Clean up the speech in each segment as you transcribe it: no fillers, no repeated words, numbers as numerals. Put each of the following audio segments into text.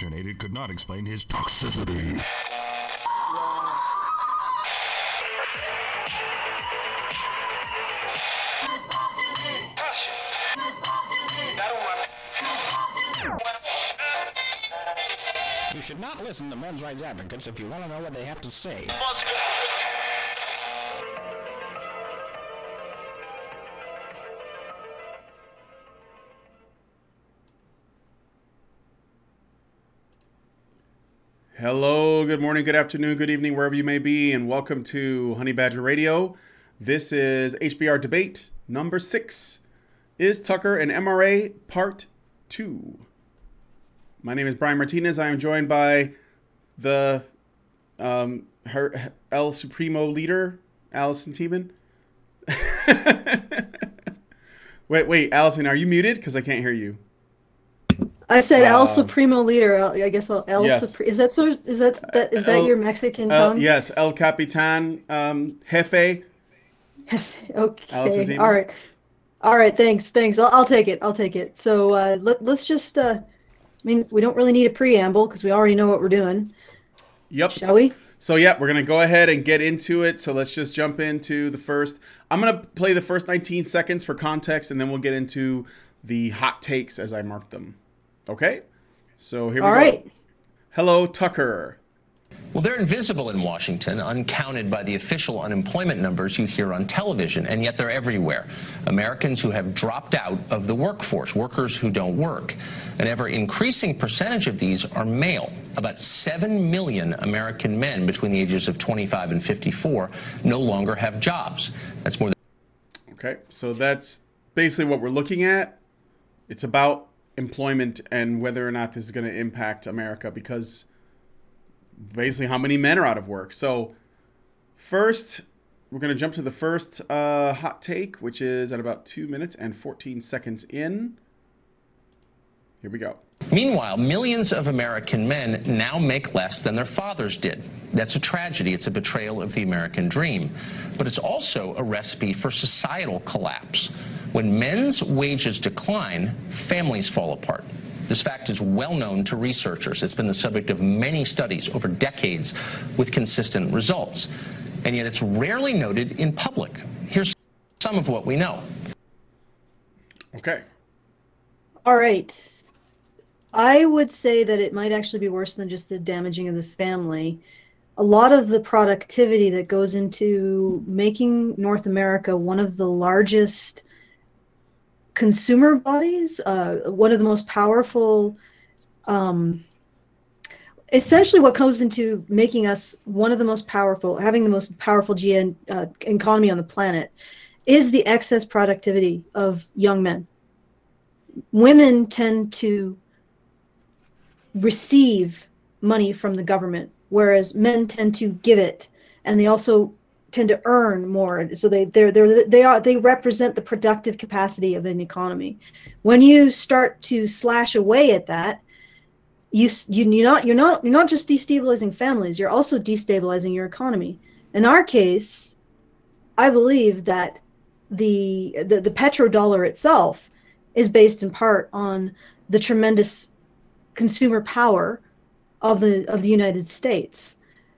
indoctrinated could not explain his toxicity. You should not listen to men's rights advocates if you want to know what they have to say. Hello, good morning, good afternoon, good evening, wherever you may be, and welcome to HoneyBadgerRadio. This is HBR Debate number 6. Is Tucker an MRA Part 2? My name is Brian Martinez. I am joined by the El Supremo leader, Alison Tiemann. wait, Alison, are you muted? Because I can't hear you. I said El Supremo leader. I guess El yes. Is that your Mexican tongue? Yes, El Capitan Jefe. Okay. All right. Thanks. I'll take it. So let's just. I mean, we don't really need a preamble because we already know what we're doing. Yep. Shall we? So yeah, we're gonna go ahead and get into it. So let's just jump into the first. I'm gonna play the first 19 seconds for context, and then we'll get into the hot takes as I mark them. Okay? So here we go. All right. Hello, Tucker. Well, they're invisible in Washington, uncounted by the official unemployment numbers you hear on television, and yet they're everywhere. Americans who have dropped out of the workforce, workers who don't work. An ever-increasing percentage of these are male. About 7 million American men between the ages of 25 and 54 no longer have jobs. That's more than... Okay, so that's basically what we're looking at. It's about employment and whether or not this is going to impact America, because basically how many men are out of work. So first, we're going to jump to the first hot take, which is at about 2 minutes and 14 seconds in. Here we go. Meanwhile, millions of American men now make less than their fathers did. That's a tragedy. It's a betrayal of the American dream. But it's also a recipe for societal collapse. When men's wages decline, families fall apart. This fact is well known to researchers. It's been the subject of many studies over decades with consistent results. And yet it's rarely noted in public. Here's some of what we know. Okay. All right. I would say that it might actually be worse than just the damaging of the family. A lot of the productivity that goes into making North America one of the largest consumer bodies, one of the most powerful, essentially what goes into making us one of the most powerful, having the most powerful economy on the planet, is the excess productivity of young men. Women tend to receive money from the government, whereas men tend to give it, and they also tend to earn more. So they represent the productive capacity of an economy. When you start to slash away at that, you're not just destabilizing families, you're also destabilizing your economy. In our case, I believe that the petrodollar itself is based in part on the tremendous consumer power of the United States.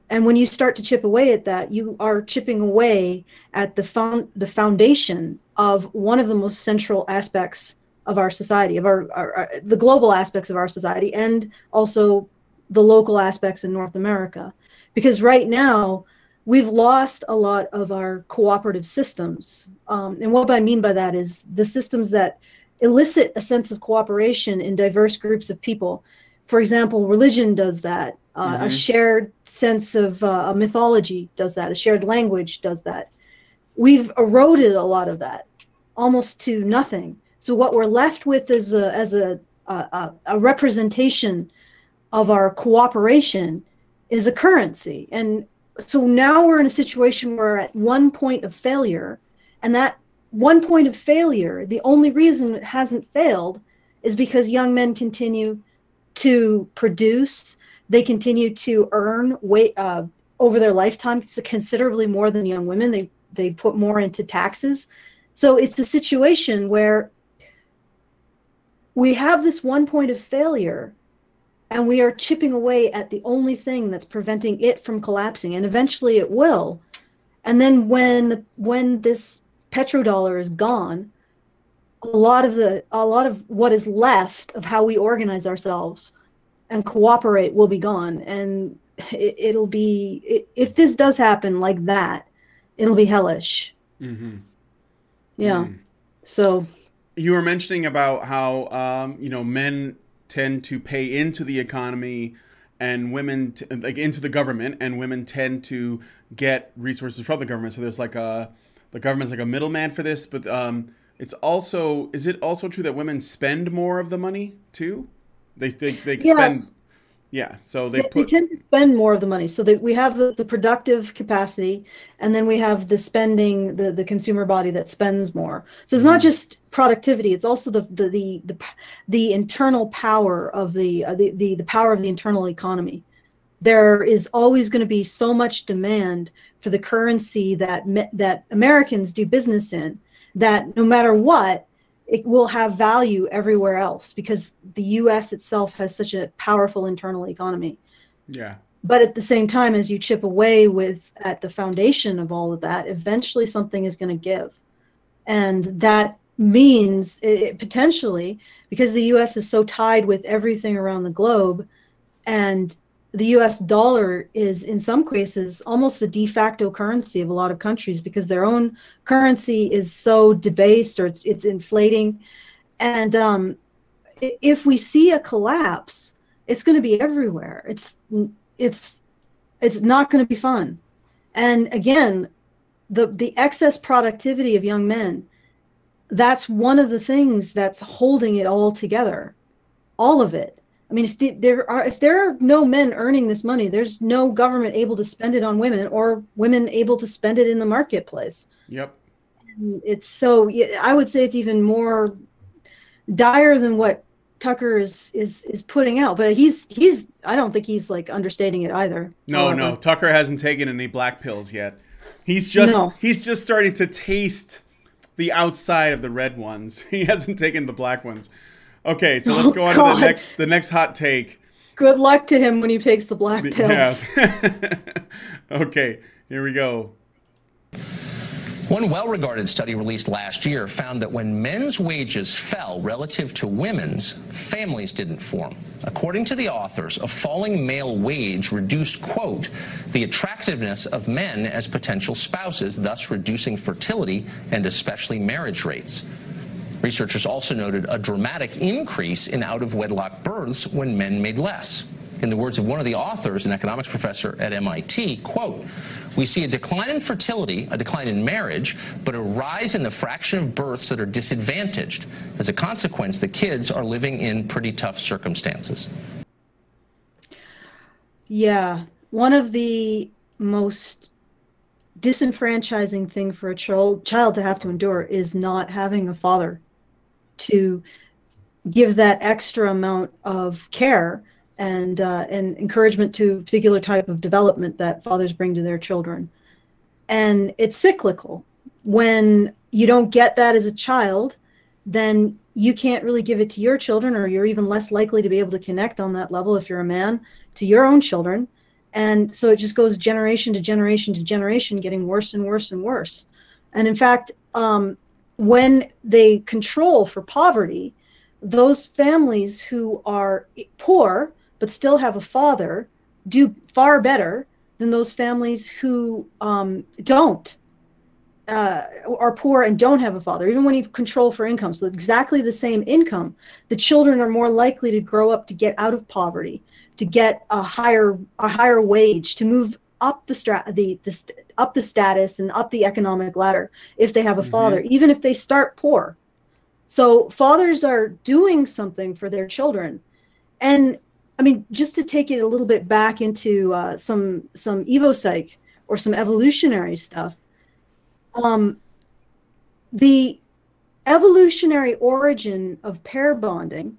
And when you start to chip away at that, you are chipping away at the foundation of one of the most central aspects of our society, of the global aspects of our society, and also the local aspects in North America. Because right now, we've lost a lot of our cooperative systems. And what I mean by that is the systems that elicit a sense of cooperation in diverse groups of people. For example, religion does that. A shared sense of a mythology does that. A shared language does that. We've eroded a lot of that, almost to nothing. So what we're left with is a representation of our cooperation is a currency. And so now we're in a situation where we're at one point of failure, and that one point of failure, the only reason it hasn't failed is because young men continue to produce. They continue to earn over their lifetime considerably more than young women. They put more into taxes. So it's a situation where we have this one point of failure, and we are chipping away at the only thing that's preventing it from collapsing, and eventually it will. And then when this petrodollar is gone, a lot of what is left of how we organize ourselves and cooperate will be gone. And it'll be, if this does happen like that, it'll be hellish. Mm-hmm. Yeah. So you were mentioning about how men tend to pay into the economy and women like into the government, and women tend to get resources from the government. So there's like the government's like a middleman for this, but is it also true that women spend more of the money too? They yes. spend. Yeah, so they tend to spend more of the money. So we have the productive capacity, and then we have the spending, the consumer body that spends more. So it's not just productivity; it's also the internal power of the power of the internal economy. There is always going to be so much demand for the currency that Americans do business in, that no matter what, it will have value everywhere else, because the U.S. itself has such a powerful internal economy. Yeah. But at the same time, as you chip away at the foundation of all of that, eventually something is going to give. And that means potentially, because the U.S. is so tied with everything around the globe, and the U.S. dollar is in some cases almost the de facto currency of a lot of countries, because their own currency is so debased, or it's inflating. And if we see a collapse, it's going to be everywhere. It's not going to be fun. And again, the excess productivity of young men, that's one of the things that's holding it all together, all of it. I mean, if there are no men earning this money, there's no government able to spend it on women, or women able to spend it in the marketplace. Yep. And I would say it's even more dire than what Tucker is putting out. But I don't think he's like understating it either. No, Tucker hasn't taken any black pills yet. He's just starting to taste the outside of the red ones. He hasn't taken the black ones. Okay, so let's go on to the next hot take. Good luck to him when he takes the black pills. Yeah. Okay, here we go. One well-regarded study released last year found that when men's wages fell relative to women's, families didn't form. According to the authors, a falling male wage reduced, quote, the attractiveness of men as potential spouses, thus reducing fertility and especially marriage rates. Researchers also noted a dramatic increase in out-of-wedlock births when men made less. In the words of one of the authors, an economics professor at MIT, quote, we see a decline in fertility, a decline in marriage, but a rise in the fraction of births that are disadvantaged. As a consequence, the kids are living in pretty tough circumstances. Yeah, one of the most disenfranchising thing for a child to have to endure is not having a father to give that extra amount of care and encouragement to a particular type of development that fathers bring to their children. And it's cyclical. When you don't get that as a child, then you can't really give it to your children, or you're even less likely to be able to connect on that level if you're a man to your own children. And so it just goes generation to generation to generation, getting worse and worse and worse. And in fact, when they control for poverty, those families who are poor but still have a father do far better than those families who don't, are poor and don't have a father. Even when you control for income, so exactly the same income, the children are more likely to grow up to get out of poverty, to get a higher wage, to move up the status and up the economic ladder if they have a father, even if they start poor. So fathers are doing something for their children. And I mean, just to take it a little bit back into some evopsych or some evolutionary stuff, the evolutionary origin of pair bonding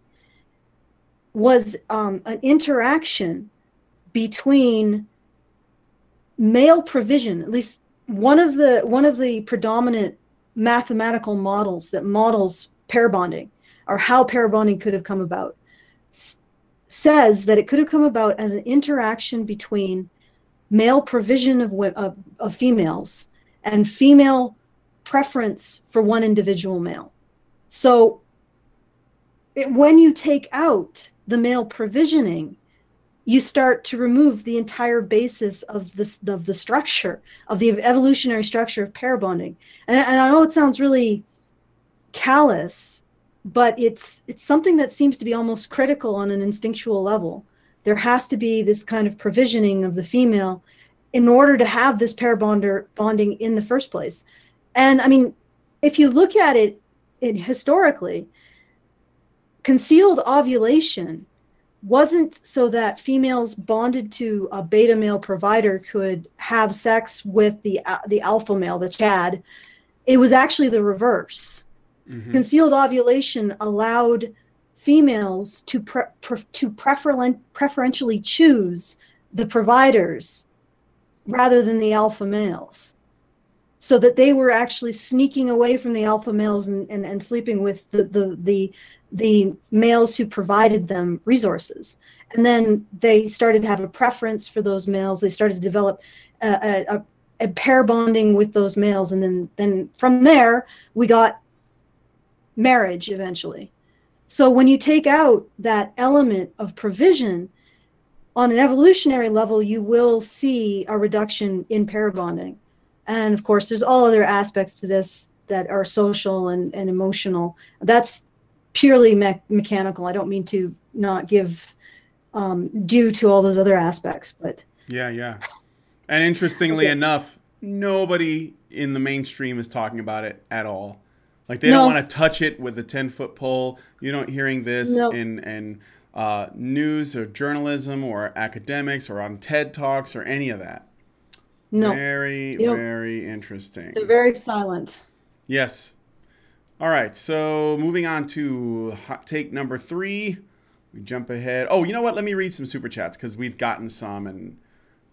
was an interaction between male provision, at least one of the predominant mathematical models that models pair bonding, or how pair bonding could have come about, says that it could have come about as an interaction between male provision of females and female preference for one individual male. So when you take out the male provisioning, you start to remove the entire basis of the structure, of the evolutionary structure of pair bonding. And I know it sounds really callous, but it's something that seems to be almost critical on an instinctual level. There has to be this kind of provisioning of the female in order to have this pair bonding in the first place. And I mean, if you look at it historically, concealed ovulation wasn't so that females bonded to a beta male provider could have sex with the alpha male, the Chad. It was actually the reverse. Mm-hmm. Concealed ovulation allowed females to preferentially choose the providers rather than the alpha males, so that they were actually sneaking away from the alpha males and sleeping with the males who provided them resources. And then they started to have a preference for those males. They started to develop a pair bonding with those males. And then from there, we got marriage eventually. So when you take out that element of provision, on an evolutionary level, you will see a reduction in pair bonding. And of course, there's all other aspects to this that are social and emotional. That's purely mechanical. I don't mean to not give due to all those other aspects, but yeah. And interestingly enough, nobody in the mainstream is talking about it at all. Like they don't want to touch it with a 10-foot pole. You're not hearing this in news or journalism or academics or on TED Talks or any of that. No. Very interesting. They're very silent. Yes. All right, so moving on to hot take number 3. We jump ahead. Oh, you know what? Let me read some super chats because we've gotten some. And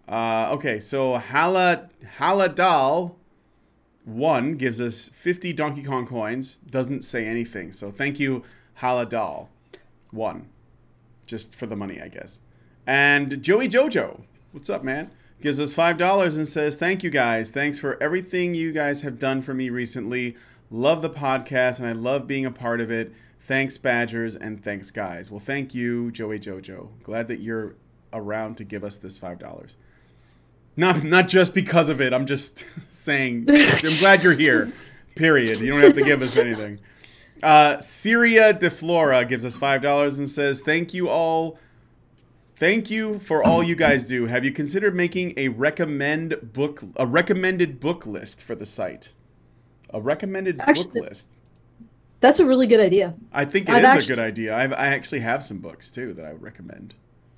okay, so Haladal 1 gives us 50 Donkey Kong coins. Doesn't say anything. So thank you, Haladal 1. Just for the money, I guess. And Joey Jojo, what's up, man? Gives us $5 and says, thank you guys. Thanks for everything you guys have done for me recently. Love the podcast, and I love being a part of it. Thanks, Badgers, and thanks, guys. Well, thank you, Joey Jojo. Glad that you're around to give us this $5. Not just because of it. I'm just saying, I'm glad you're here, period. You don't have to give us anything. Syria De Flora gives us $5 and says, thank you all. Thank you for all you guys do. Have you considered making a recommended book list for the site? A recommended book list. That's a really good idea. I think it is a good idea. I actually have some books too that I would recommend.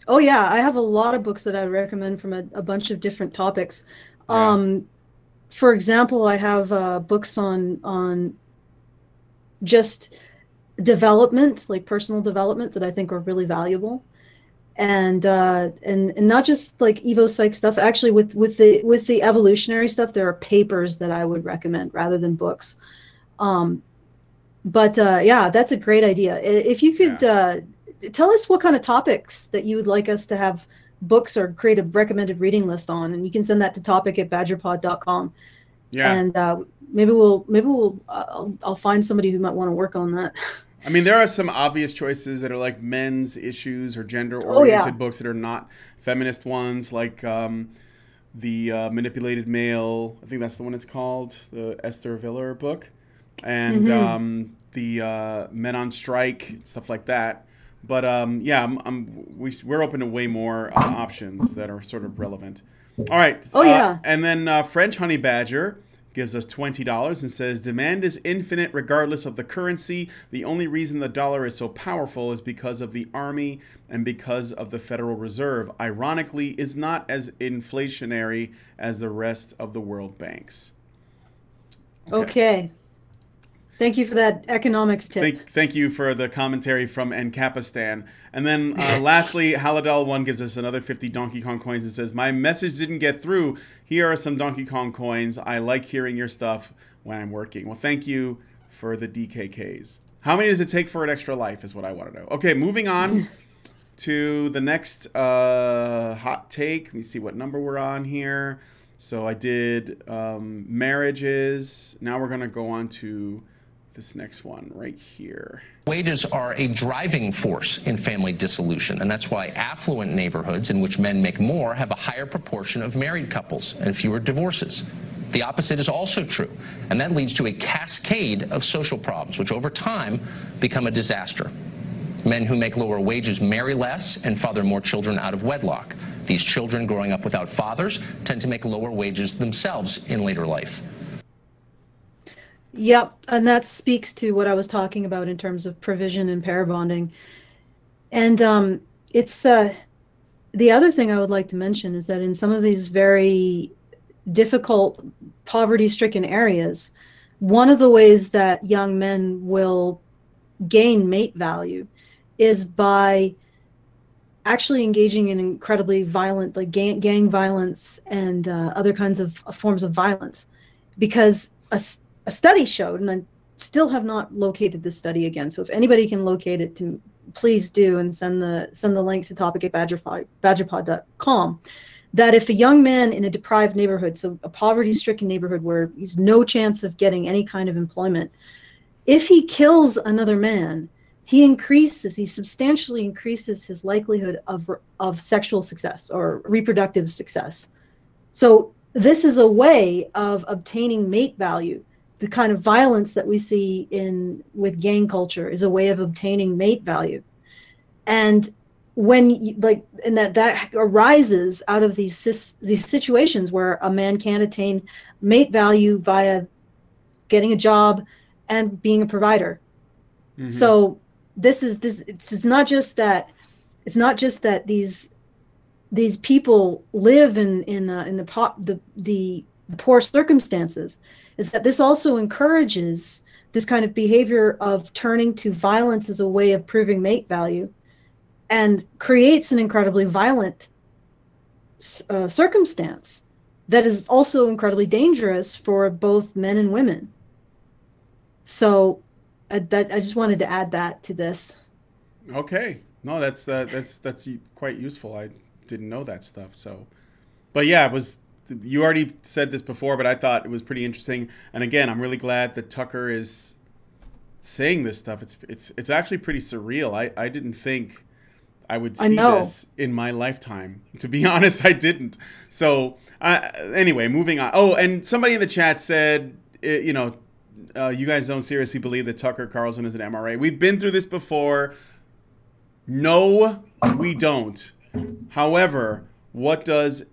Oh yeah, I have a lot of books that I recommend from a bunch of different topics. Yeah. For example, I have books on just development, like personal development, that I think are really valuable. And not just like Evo Psych stuff. Actually, with the evolutionary stuff, there are papers that I would recommend rather than books. But yeah, that's a great idea. If you could tell us what kind of topics that you would like us to have books or create a recommended reading list on, and you can send that to topic@badgerpod.com. Yeah. And maybe I'll find somebody who might want to work on that. I mean, there are some obvious choices that are like men's issues or gender-oriented books that are not feminist ones, like the Manipulated Male. I think that's the one it's called, the Esther Viller book, and the Men on Strike, stuff like that. But yeah, we're open to way more options that are sort of relevant. All right. And then French Honey Badger gives us $20 and says, demand is infinite regardless of the currency. The only reason the dollar is so powerful is because of the army and because of the Federal Reserve. Ironically, is not as inflationary as the rest of the world banks. Okay. Thank you for that economics tip. Thank you for the commentary from Encapistan. And then lastly, Haladal1 gives us another 50 Donkey Kong coins and says, my message didn't get through. Here are some Donkey Kong coins. I like hearing your stuff when I'm working. Well, thank you for the DKKs. How many does it take for an extra life is what I want to know. Okay, moving on to the next hot take. Let me see what number we're on here. So I did marriages. Now we're going to go on to this next one right here. Wages are a driving force in family dissolution, and that's why affluent neighborhoods in which men make more have a higher proportion of married couples and fewer divorces. The opposite is also true, and that leads to a cascade of social problems, which over time become a disaster. Men who make lower wages marry less and father more children out of wedlock. These children growing up without fathers tend to make lower wages themselves in later life. Yep, and that speaks to what I was talking about in terms of provision and pair bonding. And it's the other thing I would like to mention is that in some of these very difficult, poverty-stricken areas, one of the ways that young men will gain mate value is by actually engaging in incredibly violent, like gang violence and other kinds of forms of violence. Because a study showed, and I still have not located this study again, so if anybody can locate it, please do, and send the link to topic@badgerpod.com, that if a young man in a deprived neighborhood, so a poverty-stricken neighborhood where he's no chance of getting any kind of employment, if he kills another man, he substantially increases his likelihood of sexual success or reproductive success. So this is a way of obtaining mate value. The kind of violence that we see with gang culture is a way of obtaining mate value. And that arises out of these situations where a man can't attain mate value via getting a job and being a provider. Mm-hmm. So it's not just that these people live in the poor circumstances, is that this also encourages this kind of behavior of turning to violence as a way of proving mate value, and creates an incredibly violent circumstance that is also incredibly dangerous for both men and women. So I just wanted to add that to this. Okay. No, that's quite useful. I didn't know that stuff. So, but yeah, you already said this before, but I thought it was pretty interesting. And again, I'm really glad that Tucker is saying this stuff. It's actually pretty surreal. I didn't think I would see this in my lifetime. To be honest, I didn't. So anyway, moving on. Oh, and somebody in the chat said, you guys don't seriously believe that Tucker Carlson is an MRA. We've been through this before. No, we don't. However, what does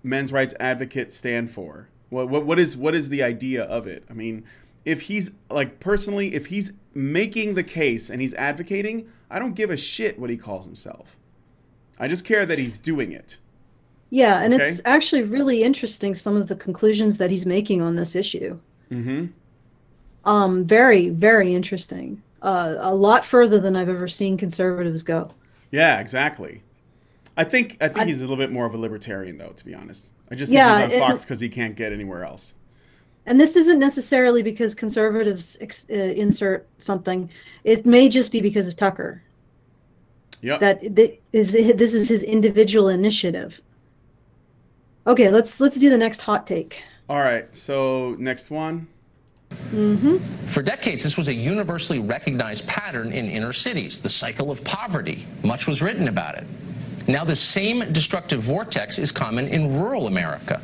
men's rights advocate stand for? What is the idea of it? I mean, if he's if he's making the case and he's advocating, I don't give a shit what he calls himself. I just care that he's doing it. Yeah, and it's actually really interesting, some of the conclusions that he's making on this issue. Mm-hmm. Very, very interesting. A lot further than I've ever seen conservatives go. Yeah, exactly. I think he's a little bit more of a libertarian, though, to be honest. I just think he's on Fox because he can't get anywhere else. And this isn't necessarily because conservatives insert something. It may just be because of Tucker. Yep. This is his individual initiative. Okay, let's do the next hot take. All right, so next one. Mm-hmm. For decades, this was a universally recognized pattern in inner cities, the cycle of poverty. Much was written about it. Now the same destructive vortex is common in rural America.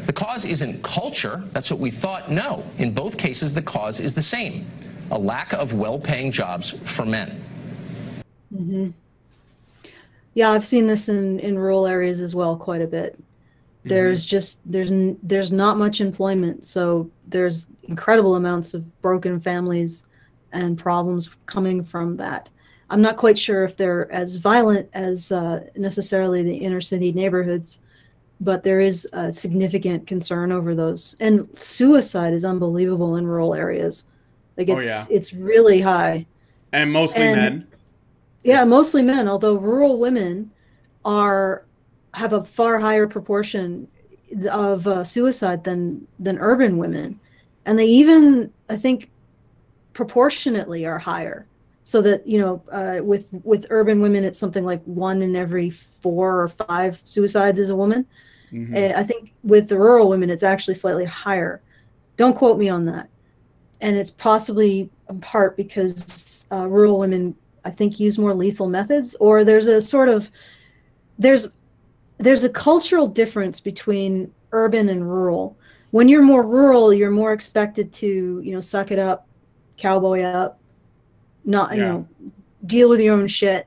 The cause isn't culture, that's what we thought. No, in both cases the cause is the same, a lack of well-paying jobs for men. Mm-hmm. Yeah, I've seen this in rural areas as well quite a bit. There's there's not much employment, so there's incredible amounts of broken families and problems coming from that. I'm not quite sure if they're as violent as necessarily the inner city neighborhoods, but there is a significant concern over those. And suicide is unbelievable in rural areas. Like it's really high. And mostly men. Yeah, mostly men, although rural women have a far higher proportion of suicide than urban women. And they even, I think, proportionately are higher So that, with urban women, it's something like 1 in every 4 or 5 suicides is a woman. I think with the rural women, it's actually slightly higher. Don't quote me on that. And it's possibly in part because rural women, I think, use more lethal methods, or there's a sort of, there's a cultural difference between urban and rural. When you're more rural, you're more expected to, suck it up, cowboy up, not, deal with your own shit,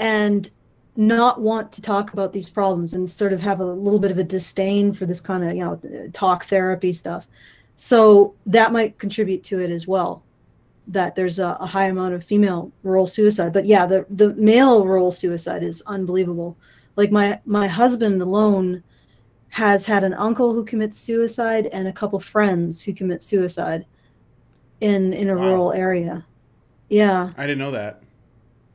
and not want to talk about these problems, and sort of have a little bit of a disdain for this kind of, talk therapy stuff. So that might contribute to it as well, that there's a high amount of female rural suicide. But yeah, the male rural suicide is unbelievable. Like my husband alone has had an uncle who commits suicide and a couple friends who commit suicide in a rural area. Yeah. I didn't know that.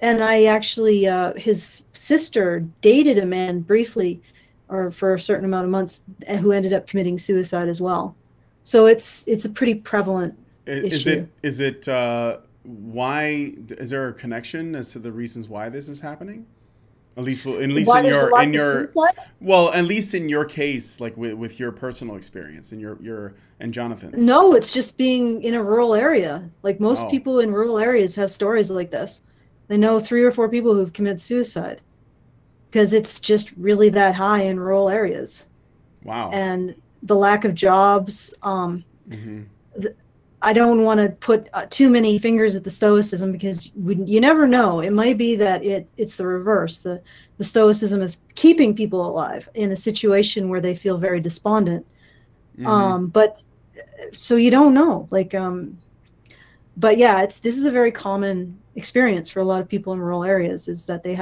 And I actually, his sister dated a man briefly, or for a certain amount of months, who ended up committing suicide as well. So it's a pretty prevalent issue. Is it why is there a connection as to the reasons why this is happening? At least in your well, at least in your case, like with your personal experience and your and Jonathan's. No, it's just being in a rural area. Like most people in rural areas have stories like this. They know 3 or 4 people who've committed suicide because it's just really that high in rural areas. Wow. And the lack of jobs. I don't want to put too many fingers at the stoicism, because you never know. It might be that it's the reverse. The stoicism is keeping people alive in a situation where they feel very despondent. But so you don't know. Like, but yeah, this is a very common experience for a lot of people in rural areas, is that they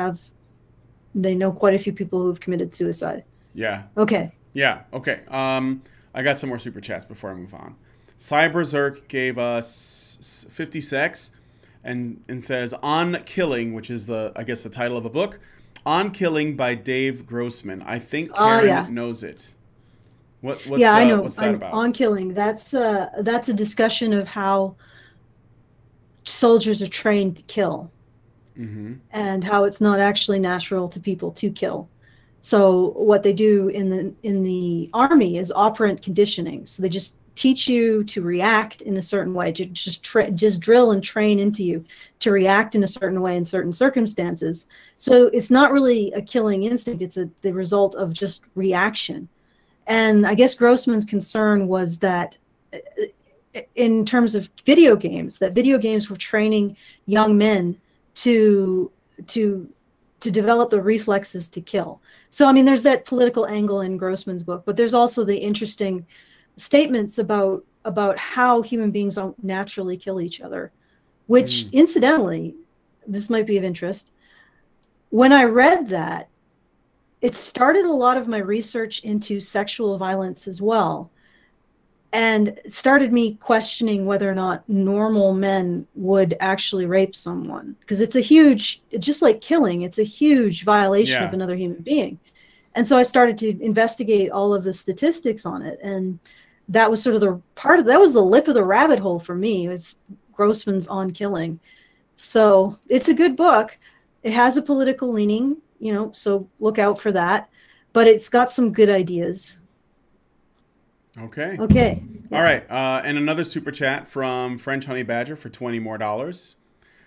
know quite a few people who've committed suicide. Yeah. Okay. Yeah. Okay. I got some more super chats before I move on. Cyberzerk gave us 50 secs and says On Killing, which is I guess the title of a book. On Killing by Dave Grossman. I think Karen knows it. What's I know. What's that about? On Killing. That's a discussion of how soldiers are trained to kill, and how it's not actually natural to people to kill. So what they do in the army is operant conditioning. So they just teach you to react in a certain way, to just drill and train into you to react in a certain way in certain circumstances. So it's not really a killing instinct. It's the result of just reaction. And I guess Grossman's concern was that in terms of video games, that video games were training young men to develop the reflexes to kill. So, I mean, there's that political angle in Grossman's book, but there's also the interesting statements about how human beings don't naturally kill each other, which incidentally, this might be of interest. When I read that, it started a lot of my research into sexual violence as well, and started me questioning whether or not normal men would actually rape someone, because it's just like killing, it's a huge violation of another human being. And so I started to investigate all of the statistics on it, and that was sort of that was the lip of the rabbit hole for me. It was Grossman's On Killing. So it's a good book. It has a political leaning, so look out for that, but it's got some good ideas. Okay. Yeah. All right. And another super chat from French Honey Badger for $20 more.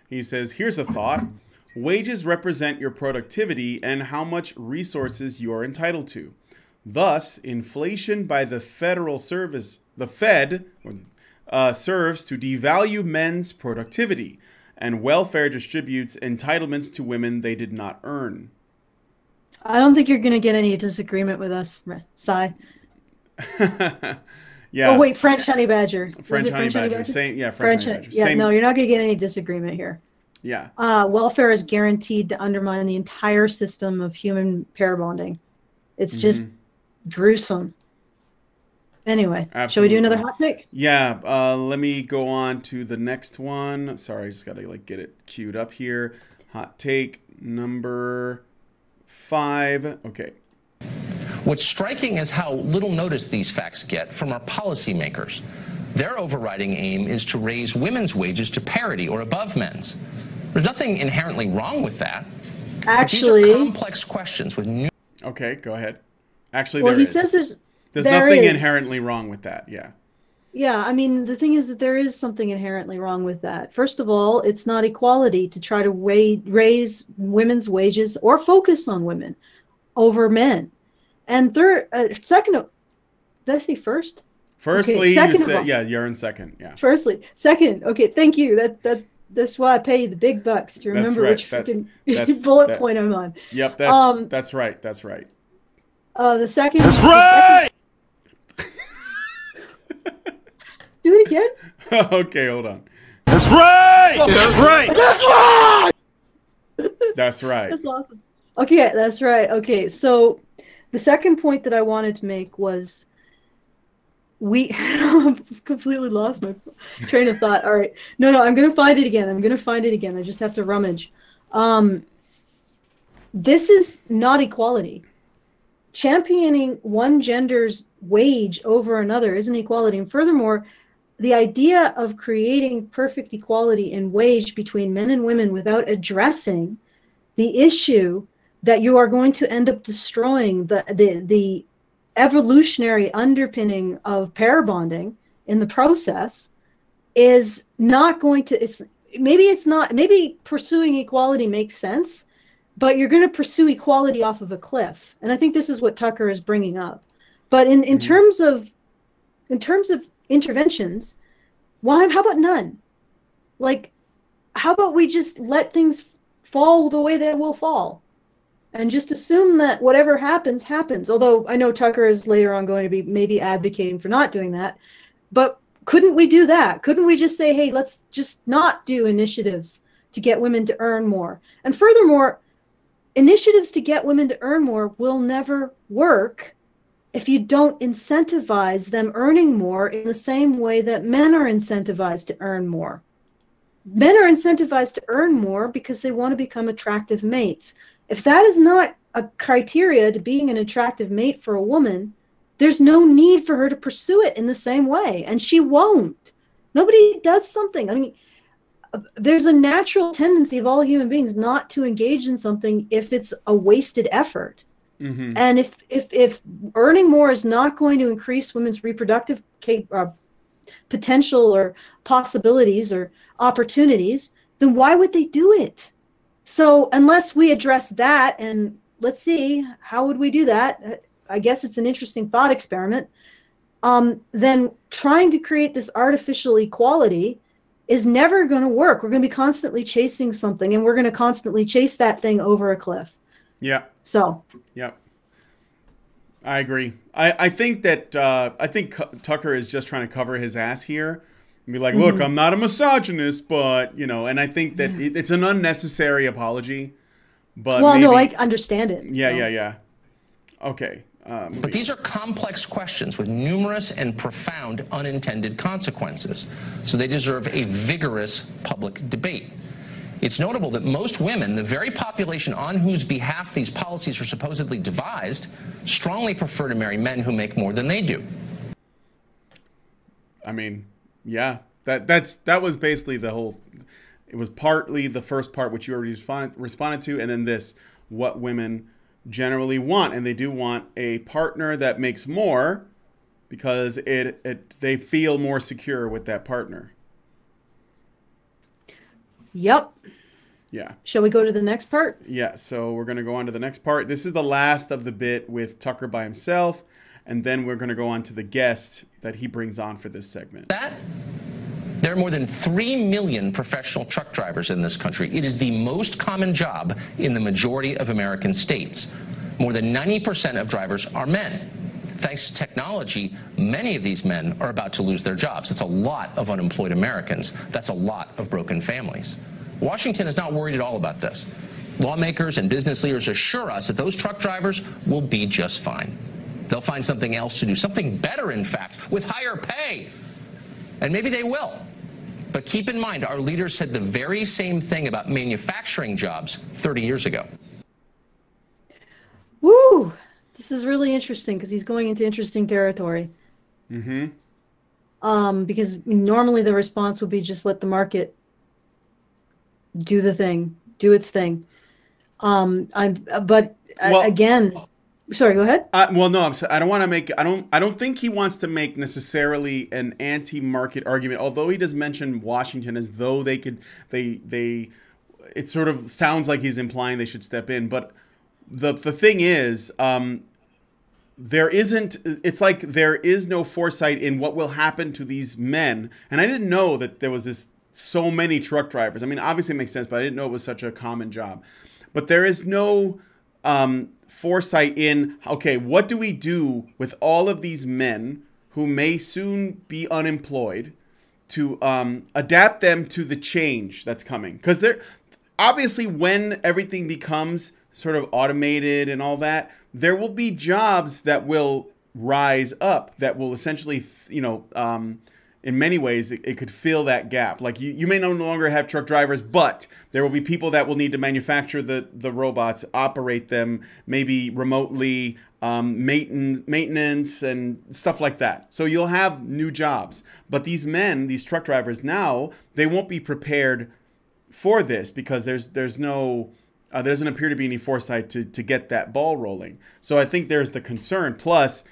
He says, here's a thought. Wages represent your productivity and how much resources you're entitled to. Thus, inflation by the Fed serves to devalue men's productivity, and welfare distributes entitlements to women they did not earn. I don't think you're going to get any disagreement with us, Cy. Yeah. Oh wait, French Honey Badger. French Honey Badger. French Honey Badger. Yeah, no, you're not going to get any disagreement here. Yeah. Welfare is guaranteed to undermine the entire system of human pair bonding. It's just gruesome. Anyway, shall we do another hot take? Yeah. Let me go on to the next one. Sorry, I just got to get it queued up here. Hot take number 5. Okay. What's striking is how little notice these facts get from our policymakers. Their overriding aim is to raise women's wages to parity or above men's. There's nothing inherently wrong with that. Actually, these are complex questions with new. Okay, go ahead. Actually, well, there he is. says There's there nothing is. inherently wrong with that. Yeah. Yeah, I mean, the thing is that there is something inherently wrong with that. First of all, it's not equality to try to raise women's wages or focus on women over men. And third, second, did I say first? Firstly, okay, you said, yeah, you're in second. Yeah. Second. Okay, thank you. That's why I pay you the big bucks to remember which freaking bullet point I'm on. Yep, that's right. That's right. The second. That's right. Do it again. Okay, hold on. That's right. That's right. That's right. That's right. That's awesome. Okay, that's right. Okay, so the second point that I wanted to make was I've completely lost my train of thought. All right. No, I'm going to find it again. I just have to rummage. This is not equality. Championing one gender's wage over another isn't equality. And furthermore, the idea of creating perfect equality in wage between men and women without addressing the issue that you are going to end up destroying the evolutionary underpinning of pair bonding in the process is not going to, maybe pursuing equality makes sense, but you're going to pursue equality off of a cliff. And I think this is what Tucker is bringing up. But in terms of interventions, how about none? Like, how about we just let things fall the way they will fall? And just assume that whatever happens, happens. Although I know Tucker is later on going to be maybe advocating for not doing that. But couldn't we do that? Couldn't we just say, hey, let's just not do initiatives to get women to earn more? And furthermore, initiatives to get women to earn more will never work if you don't incentivize them earning more in the same way that men are incentivized to earn more. Men are incentivized to earn more because they want to become attractive mates. If that is not a criteria to being an attractive mate for a woman, there's no need for her to pursue it in the same way. And she won't. Nobody does something. I mean, there's a natural tendency of all human beings not to engage in something if it's a wasted effort. Mm-hmm. And if earning more is not going to increase women's reproductive potential or possibilities or opportunities, then why would they do it? So unless we address that, and let's see, how would we do that? I guess it's an interesting thought experiment. Then trying to create this artificial equality is never going to work. We're going to be constantly chasing something, and we're going to constantly chase that thing over a cliff. Yeah. So. Yeah. I agree. I think that Tucker is just trying to cover his ass here. Be like, look, I'm not a misogynist, but, and I think that it's an unnecessary apology. But no, I understand it. Yeah. Okay. But these are complex questions with numerous and profound unintended consequences. So they deserve a vigorous public debate. It's notable that most women, the very population on whose behalf these policies are supposedly devised, strongly prefer to marry men who make more than they do. I mean, yeah, that was basically the whole. It was partly the first part, which you already responded to, and then what women generally want, and they do want a partner that makes more because they feel more secure with that partner. Yep. Yeah. Shall we go to the next part? Yeah, so we're going to go on to the next part. This is the last of the bit with Tucker by himself, and then we're going to go on to the guest that he brings on for this segment. There are more than 3 million professional truck drivers in this country. It is the most common job in the majority of American states. More than 90% of drivers are men. Thanks to technology, many of these men are about to lose their jobs. That's a lot of unemployed Americans. That's a lot of broken families. Washington is not worried at all about this. Lawmakers and business leaders assure us that those truck drivers will be just fine. They'll find something else to do, something better, in fact, with higher pay. And maybe they will. But keep in mind, our leaders said the very same thing about manufacturing jobs 30 years ago. Woo! This is really interesting because he's going into interesting territory. Mm-hmm. because normally the response would be just let the market do its thing. Again, sorry, go ahead. Well, no, I don't want to make. I don't think he wants to make necessarily an anti-market argument. Although he does mention Washington as though they could. It sort of sounds like he's implying they should step in. But the thing is, there isn't. It's like there is no foresight in what will happen to these men. And I didn't know that there was so many truck drivers. I mean, obviously it makes sense, but I didn't know it was such a common job. But there is no foresight in, okay, what do we do with all of these men who may soon be unemployed to adapt them to the change that's coming? Because they're obviously, when everything becomes sort of automated and all that, there will be jobs that will rise up that will essentially, in many ways, it could fill that gap. Like you may no longer have truck drivers, but there will be people that will need to manufacture the robots, operate them, maybe remotely, maintenance and stuff like that. So you'll have new jobs. But these truck drivers now, they won't be prepared for this because there doesn't appear to be any foresight to get that ball rolling. So I think there's the concern. Plus,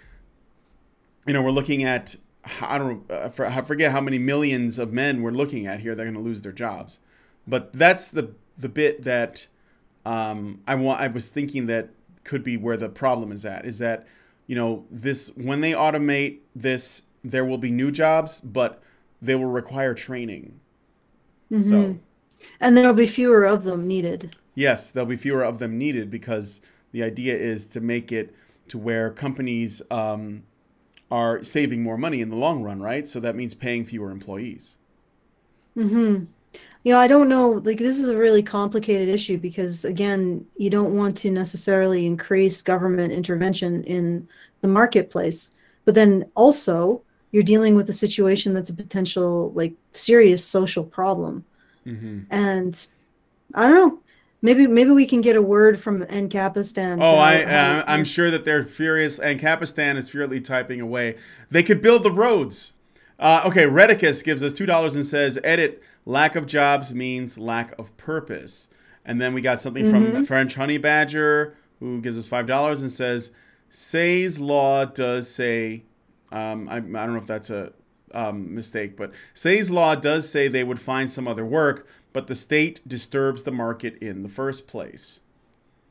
we're looking at, I forget how many millions of men we're looking at here. They're going to lose their jobs, but that's the bit that I was thinking that could be where the problem is at. Is that this, when they automate this, there will be new jobs, but they will require training. Mm-hmm. So, and there will be fewer of them needed. Yes, there'll be fewer of them needed because the idea is to make it to where companies are saving more money in the long run, right? So that means paying fewer employees. Mm-hmm. I don't know, like this is a really complicated issue because, again, you don't want to necessarily increase government intervention in the marketplace. But then also you're dealing with a situation that's a potential, like, serious social problem. Mm-hmm. And I don't know. Maybe we can get a word from Ancapistan. Oh, I'm sure that they're furious. Ancapistan is furiously typing away. They could build the roads. Okay, Redicus gives us $2 and says, edit, lack of jobs means lack of purpose. And then we got something from French Honey Badger, who gives us $5 and says, Say's law does say, I don't know if that's a mistake, but Say's law does say they would find some other work, but the state disturbs the market in the first place.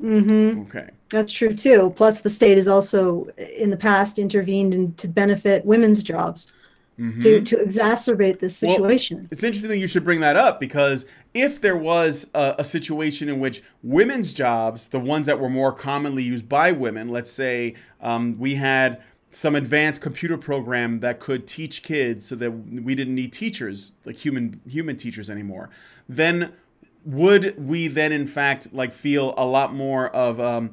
Mm-hmm. Okay. That's true, too. Plus, the state has also, in the past, intervened to benefit women's jobs, to exacerbate this situation. Well, it's interesting that you should bring that up, because if there was a situation in which women's jobs, the ones that were more commonly used by women, let's say we had some advanced computer program that could teach kids so that we didn't need teachers, like human teachers anymore, then would we then in fact like feel a lot more of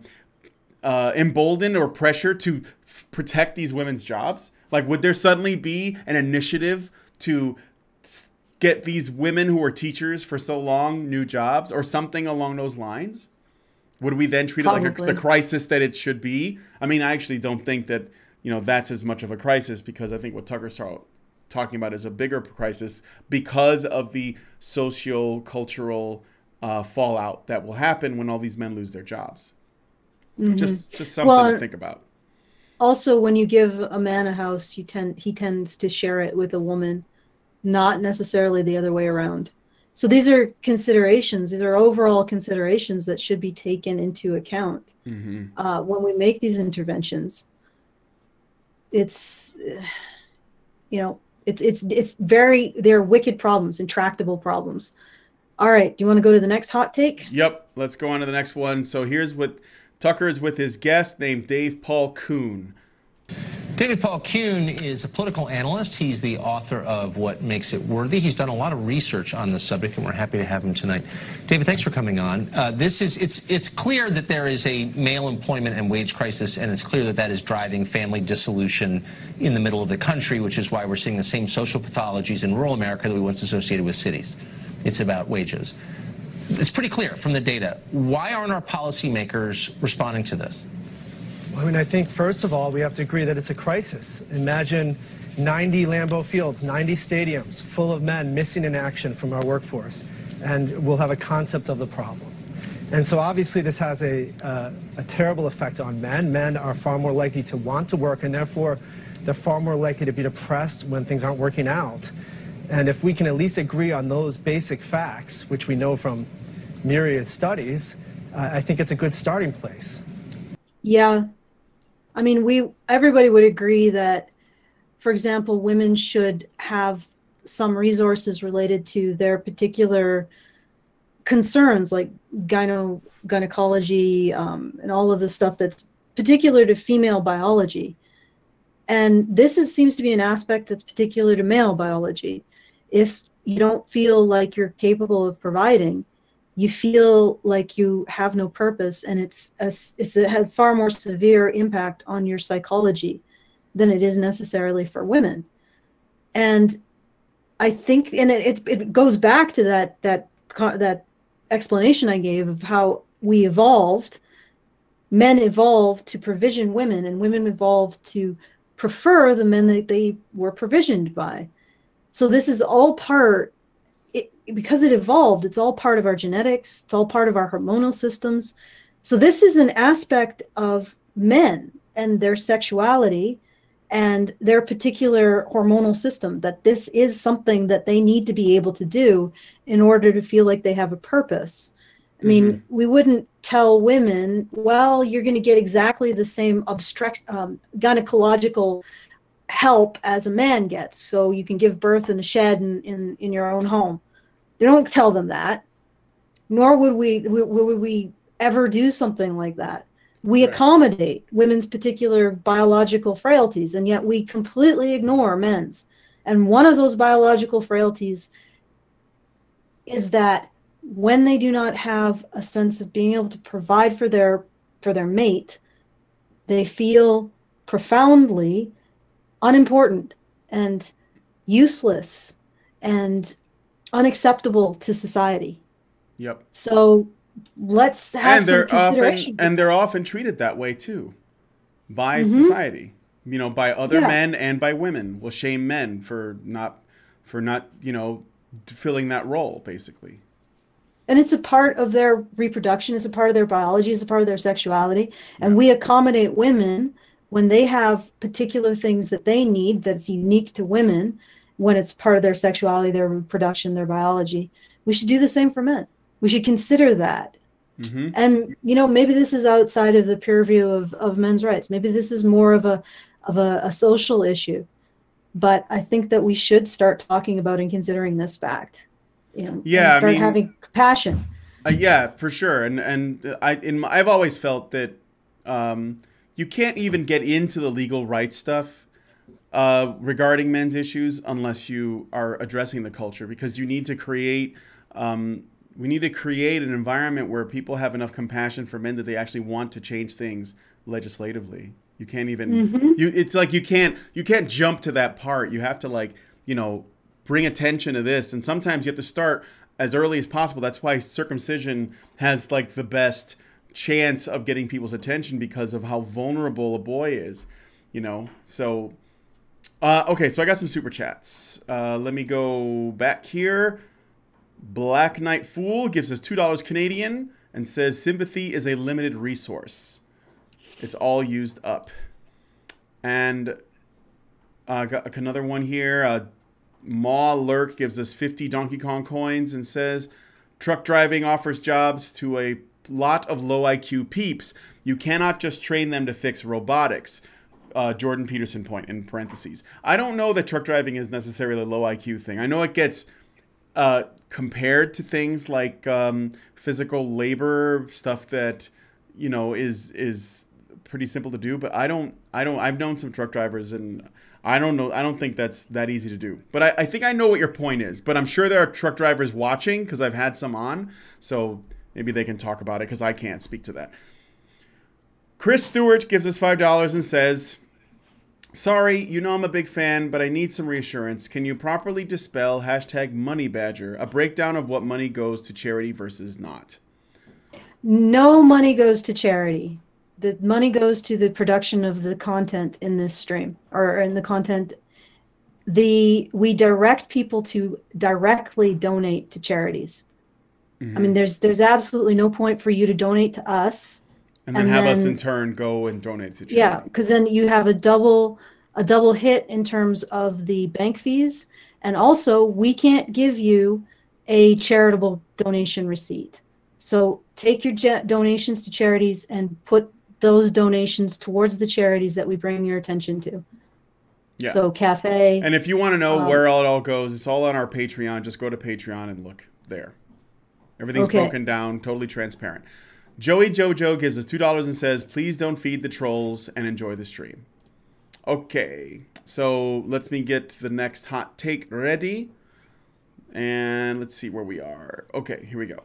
emboldened or pressure to protect these women's jobs? Like, would there suddenly be an initiative to get these women who are teachers for so long new jobs or something along those lines? Would we then treat it like the crisis that it should be? I mean, I actually don't think that that's as much of a crisis, because I think what Tucker's talking about is a bigger crisis because of the socio-cultural fallout that will happen when all these men lose their jobs. Mm-hmm. Just something to think about. Also, when you give a man a house, he tends to share it with a woman, not necessarily the other way around. So these are considerations. These are overall considerations that should be taken into account when we make these interventions. It's they're wicked problems, intractable problems. All right, do you want to go to the next hot take? Yep, let's go on to the next one. So here's what Tucker is with his guest named Dave Paul Kuhn. David Paul Kuhn is a political analyst. He's the author of What Makes It Worthy. He's done a lot of research on this subject, and we're happy to have him tonight. David, thanks for coming on. It's clear that there is a male employment and wage crisis, and it's clear that that is driving family dissolution in the middle of the country, which is why we're seeing the same social pathologies in rural America that we once associated with cities. It's about wages. It's pretty clear from the data. Why aren't our policymakers responding to this? I mean, I think, first of all, we have to agree that it's a crisis. Imagine 90 Lambeau Fields, 90 stadiums full of men missing in action from our workforce, and we'll have a concept of the problem. And so obviously this has a terrible effect on men. Men are far more likely to want to work, and therefore they're far more likely to be depressed when things aren't working out. And if we can at least agree on those basic facts, which we know from myriad studies, I think it's a good starting place. Yeah. I mean, everybody would agree that, for example, women should have some resources related to their particular concerns, like gynecology, and all of the stuff that's particular to female biology. And this seems to be an aspect that's particular to male biology. If you don't feel like you're capable of providing, you feel like you have no purpose, and it has far more severe impact on your psychology than it is necessarily for women. And I think, and it goes back to that explanation I gave of how we evolved. Men evolved to provision women, and women evolved to prefer the men that they were provisioned by. So this is all because it evolved, it's all part of our genetics, it's all part of our hormonal systems. So this is an aspect of men and their sexuality and their particular hormonal system, that this is something that they need to be able to do in order to feel like they have a purpose. I mean, we wouldn't tell women, well, you're going to get exactly the same gynecological help as a man gets, so you can give birth in a shed in your own home. They don't tell them that, nor would we ever do something like that. We accommodate women's particular biological frailties, and yet we completely ignore men's. And one of those biological frailties is that when they do not have a sense of being able to provide for their mate, they feel profoundly unimportant and useless and unacceptable to society. Yep. So let's have some consideration. And they're often treated that way too, by society. You know, by other men and by women. Will shame men for not filling that role, basically. And it's a part of their reproduction, it's a part of their biology, it's a part of their sexuality. And we accommodate women when they have particular things that they need that's unique to women, when it's part of their sexuality, their reproduction, their biology. We should do the same for men. We should consider that. And, maybe this is outside of the purview of men's rights. Maybe this is more of a social issue. But I think that we should start talking about and considering this fact. And start having compassion. Yeah, for sure. And I've always felt that you can't even get into the legal rights stuff regarding men's issues unless you are addressing the culture, because you need to create we need to create an environment where people have enough compassion for men that they actually want to change things legislatively. You can't even it's like you can't jump to that part. You have to bring attention to this, and sometimes you have to start as early as possible. That's why circumcision has the best chance of getting people's attention, because of how vulnerable a boy is, So okay, so I got some super chats. Let me go back here. Black Knight Fool gives us $2 Canadian and says sympathy is a limited resource. It's all used up. And got another one here. Maw Lurk gives us 50 Donkey Kong coins and says, truck driving offers jobs to a lot of low IQ peeps. You cannot just train them to fix robotics. Jordan Peterson point in parentheses. I don't know that truck driving is necessarily a low IQ thing. I know it gets compared to things like physical labor, stuff that is pretty simple to do, but I've known some truck drivers, and I don't think that's that easy to do. But I think I know what your point is, but I'm sure there are truck drivers watching, because I've had some on, so maybe they can talk about it, because I can't speak to that. Chris Stewart gives us $5 and says, sorry, I'm a big fan, but I need some reassurance. Can you properly dispel #MoneyBadger, a breakdown of what money goes to charity versus not? No money goes to charity. The money goes to the production of the content in this stream, or in the content. We direct people to directly donate to charities. I mean, there's absolutely no point for you to donate to us and then have us in turn go and donate to charity. Yeah, because then you have a double hit in terms of the bank fees, and also we can't give you a charitable donation receipt. So take your donations to charities and put those donations towards the charities that we bring your attention to. Yeah. So cafe. And if you want to know where it all goes, it's all on our Patreon. Just go to Patreon and look there. Everything's broken down, totally transparent. Joey Jojo gives us $2 and says, please don't feed the trolls and enjoy the stream. Okay, so let me get the next hot take ready. And let's see where we are. Okay, here we go.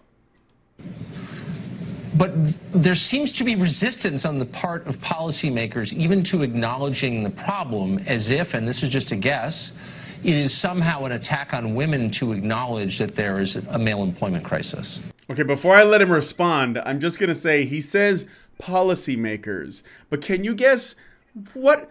But there seems to be resistance on the part of policymakers even to acknowledging the problem, as if, and this is just a guess, it is somehow an attack on women to acknowledge that there is a male employment crisis. Okay, before I let him respond, I'm just going to say he says policymakers. But can you guess what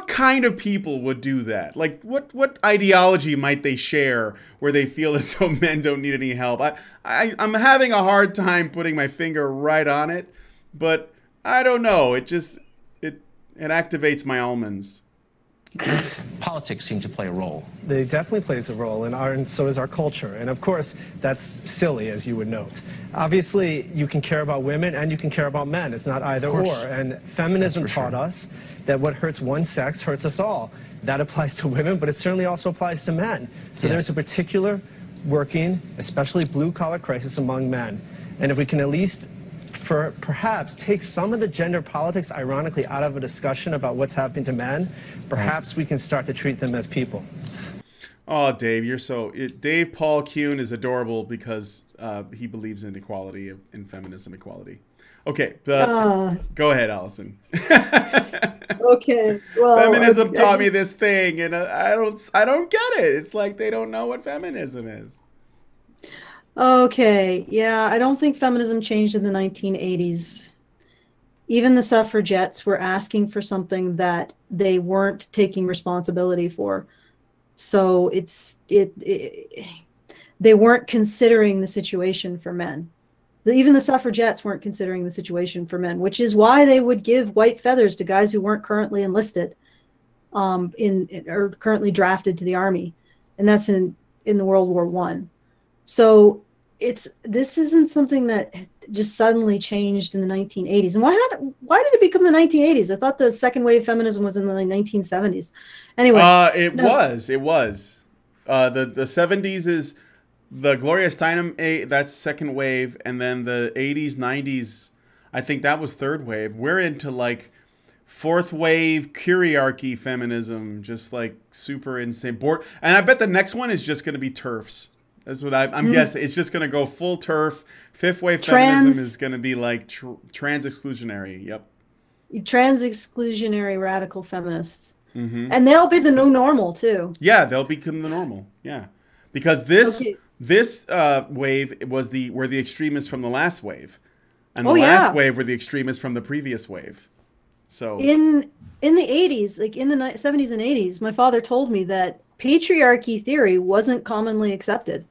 kind of people would do that? Like, what ideology might they share where they feel as though men don't need any help? I'm having a hard time putting my finger right on it, but I don't know. It activates my almonds. Politics seem to play a role. They definitely plays a role, and so does our culture. And of course, that's silly, as you would note. Obviously, you can care about women and you can care about men. It's not either or. And feminism taught us that what hurts one sex hurts us all. That applies to women, but it certainly also applies to men. So there's a particular working, especially blue-collar crisis among men. And if we can at least perhaps take some of the gender politics, ironically, out of a discussion about what's happening to men, perhaps we can start to treat them as people. Oh, Dave, you're so... Dave Paul Kuhn is adorable because he believes in equality, in feminism equality. Okay, go ahead, Alison. Okay, well... Feminism taught me this thing, and I don't get it. It's like they don't know what feminism is. Okay, yeah, I don't think feminism changed in the 1980s. Even the suffragettes were asking for something that they weren't taking responsibility for. So they weren't considering the situation for men. Even the suffragettes weren't considering the situation for men, which is why they would give white feathers to guys who weren't currently enlisted or currently drafted to the army. And that's in the World War I. So this isn't something that just suddenly changed in the 1980s. And why did it become the 1980s? I thought the second wave feminism was in the 1970s. Anyway, it was. The 70s is the Gloria Steinem, that's second wave, and then the 80s, 90s, I think that was third wave. We're into like fourth wave curiarchy feminism, just like super insane. And I bet the next one is just going to be TERFs. That's what I'm guessing. It's just going to go full TERF. Fifth wave feminism is going to be like trans exclusionary. Yep. Trans exclusionary radical feminists. And they'll be the new normal too. Yeah, they'll become the normal. Yeah. Because this wave were the extremists from the last wave. And the last wave were the extremists from the previous wave. So in the 80s, like in the 70s and 80s, my father told me that patriarchy theory wasn't commonly accepted.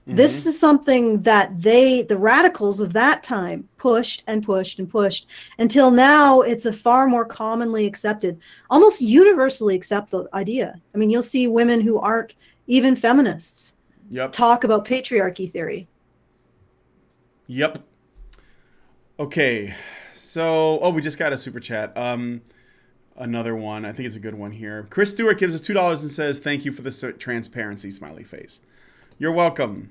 This is something that the radicals of that time pushed and pushed and pushed until now it's a far more commonly accepted, almost universally accepted idea. I mean, you'll see women who aren't even feminists talk about patriarchy theory. Yep. Okay. So, we just got a super chat. Another one. I think it's a good one here. Chris Stewart gives us $2 and says, thank you for the transparency, smiley face. You're welcome.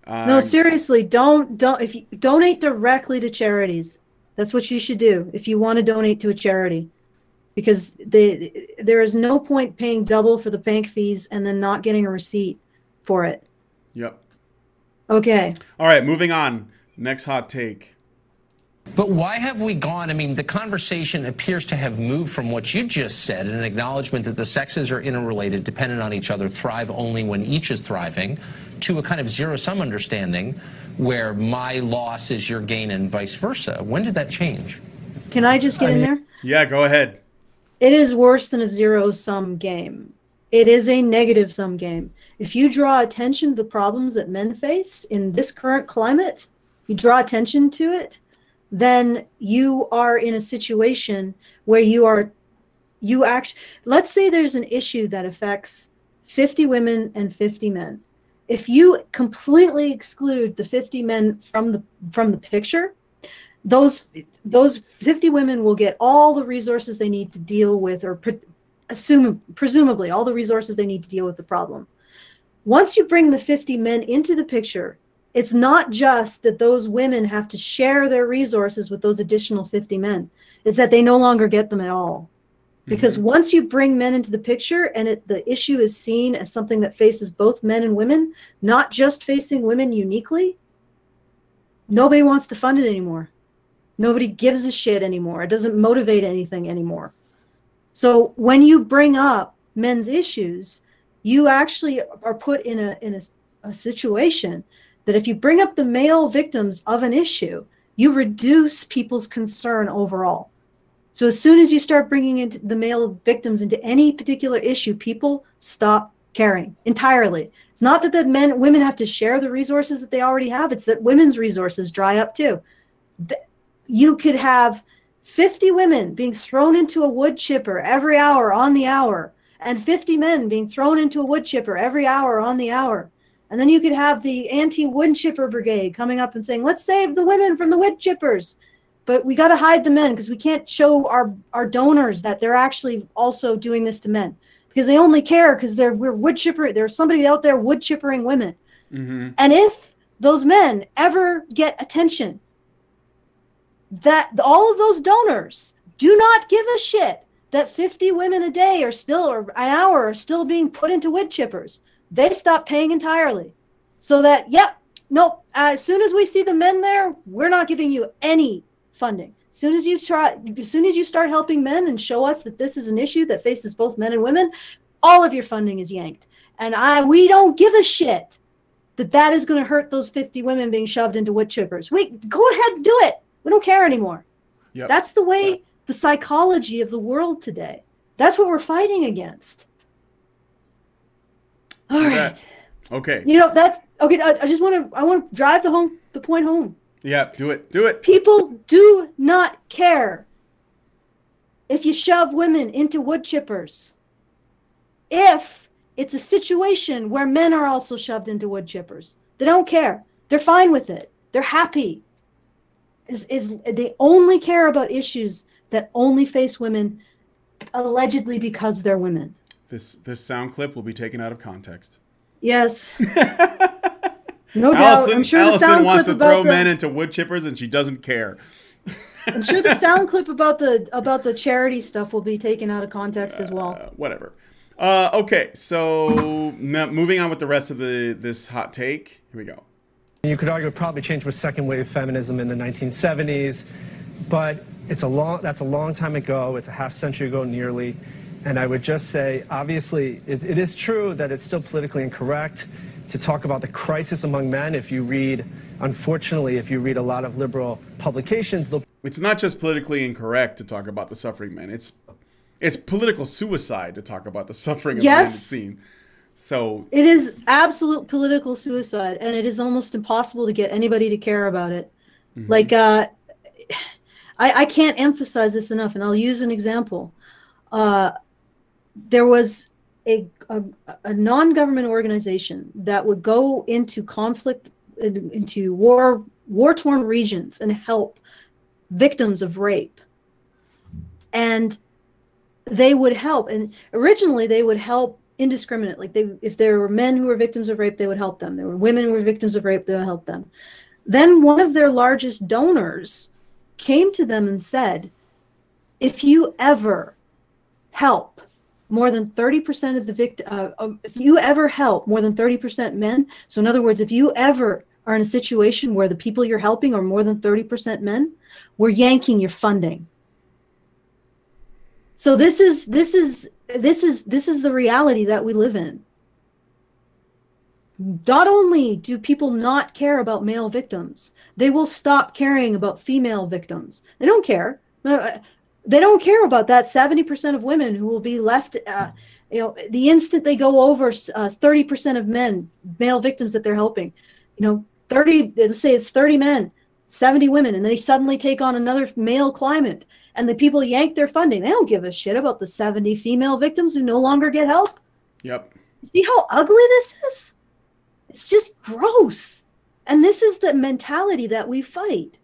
No, seriously, if you donate directly to charities. That's what you should do if you want to donate to a charity, because there is no point paying double for the bank fees and then not getting a receipt for it. Yep. Okay. All right, moving on. Next hot take. But why have we gone? I mean, the conversation appears to have moved from what you just said, an acknowledgement that the sexes are interrelated, dependent on each other, thrive only when each is thriving, to a kind of zero-sum understanding where my loss is your gain and vice versa. When did that change? Can I just get in there? Yeah, go ahead. It is worse than a zero-sum game. It is a negative-sum game. If you draw attention to the problems that men face in this current climate, you draw attention to it, then you are in a situation where let's say there's an issue that affects 50 women and 50 men. If you completely exclude the 50 men from the picture, those 50 women will get all the resources they need to deal with, or presumably all the resources they need to deal with the problem. Once you bring the 50 men into the picture, it's not just that those women have to share their resources with those additional 50 men. It's that they no longer get them at all. Because once you bring men into the picture and the issue is seen as something that faces both men and women, not just facing women uniquely, nobody wants to fund it anymore. Nobody gives a shit anymore. It doesn't motivate anything anymore. So when you bring up men's issues, you actually are put in a situation that if you bring up the male victims of an issue, you reduce people's concern overall. So as soon as you start bringing in the male victims into any particular issue, people stop caring entirely. It's not that women have to share the resources that they already have. It's that women's resources dry up too. You could have 50 women being thrown into a wood chipper every hour on the hour, and 50 men being thrown into a wood chipper every hour on the hour. And then you could have the anti-wood chipper brigade coming up and saying, let's save the women from the wood chippers. But we got to hide the men because we can't show our donors that they're actually also doing this to men, because they only care because we're wood chipper. There's somebody out there wood chippering women. And if those men ever get attention, that all of those donors do not give a shit that 50 women a day or an hour are still being put into wood chippers, they stop paying entirely. So that, as soon as we see the men there, we're not giving you any funding. As soon as you start helping men and show us that this is an issue that faces both men and women, all of your funding is yanked. And we don't give a shit that is going to hurt those 50 women being shoved into wood chippers. Go ahead and do it. We don't care anymore. Yep. That's the way, the psychology of the world today. That's what we're fighting against. All right. Okay. That's okay. I want to drive the point home. Yeah, do it. People do not care if you shove women into wood chippers. If it's a situation where men are also shoved into wood chippers, they don't care. They're fine with it. They're happy. They only care about issues that only face women, allegedly because they're women. This sound clip will be taken out of context. Yes. No doubt. I'm sure the sound wants clip to throw men into wood chippers, and she doesn't care. I'm sure the sound clip about the charity stuff will be taken out of context as well. Whatever. Okay, so moving on with the rest of this hot take. Here we go. You could argue it probably changed with second wave feminism in the 1970s, but that's a long time ago. It's a half century ago nearly. And I would just say, obviously, it is true that it's still politically incorrect to talk about the crisis among men. Unfortunately, if you read a lot of liberal publications, it's not just politically incorrect to talk about the suffering men. It's political suicide to talk about the suffering of men, it seems. So it is absolute political suicide, and it is almost impossible to get anybody to care about it. Like, I can't emphasize this enough, and I'll use an example. There was a non-government organization that would go into conflict, into war-torn regions and help victims of rape. And they would help. And originally they would help indiscriminately. If there were men who were victims of rape, they would help them. There were women who were victims of rape, they would help them. Then one of their largest donors came to them and said, if you ever help more than 30% of the victim, if you ever help more than 30% men, so in other words, if you ever are in a situation where the people you're helping are more than 30% men, we're yanking your funding. So this is the reality that we live in. not only do people not care about male victims, they will stop caring about female victims. They don't care. They don't care about that 70% of women who will be left, the instant they go over 30% of male victims that they're helping. 30, let's say it's 30 men, 70 women, and they suddenly take on another male climate, and the people yank their funding. They don't give a shit about the 70 female victims who no longer get help. Yep. See how ugly this is? It's just gross. And this is the mentality that we fight,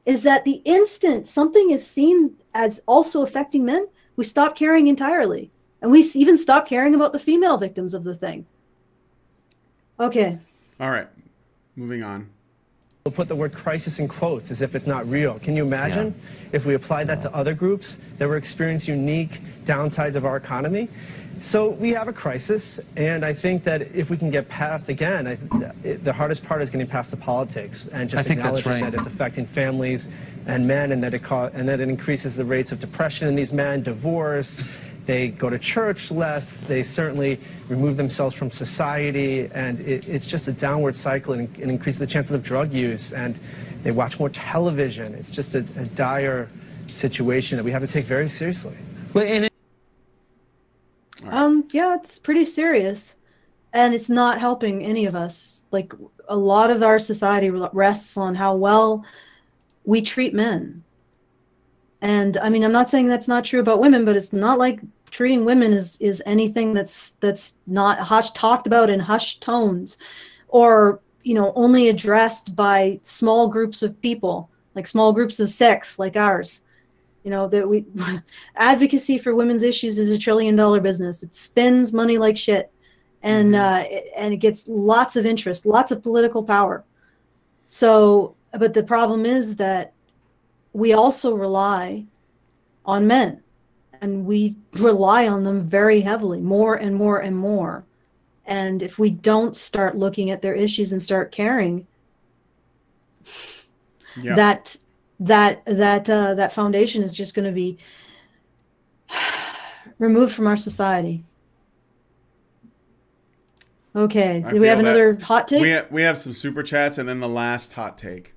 is that the instant something is seen as also affecting men, we stop caring entirely. And we even stop caring about the female victims of the thing. Okay. All right. Moving on. We'll put the word crisis in quotes as if it's not real. Can you imagine if we applied that to other groups that were experiencing unique downsides of our economy? So we have a crisis, and I think that if we can get past, again, the hardest part is getting past the politics and just acknowledging that it's affecting families and men, and that it increases the rates of depression in these men, divorce. They go to church less. They certainly remove themselves from society, and it's just a downward cycle, and it increases the chances of drug use, and they watch more television. It's just a dire situation that we have to take very seriously. Well, yeah, it's pretty serious, and it's not helping any of us. Like, a lot of our society rests on how well we treat men. And I mean, I'm not saying that's not true about women, but it's not like treating women is anything that's not talked about in hushed tones, or only addressed by small groups of people, like small groups of sects like ours. Advocacy for women's issues is $1 trillion business. It spends money like shit, and it gets lots of interest, lots of political power. So, but the problem is that we also rely on men, and we rely on them very heavily, more and more and more. And if we don't start looking at their issues and start caring, that foundation is just going to be removed from our society. Okay, do we have another hot take? We have some super chats and then the last hot take.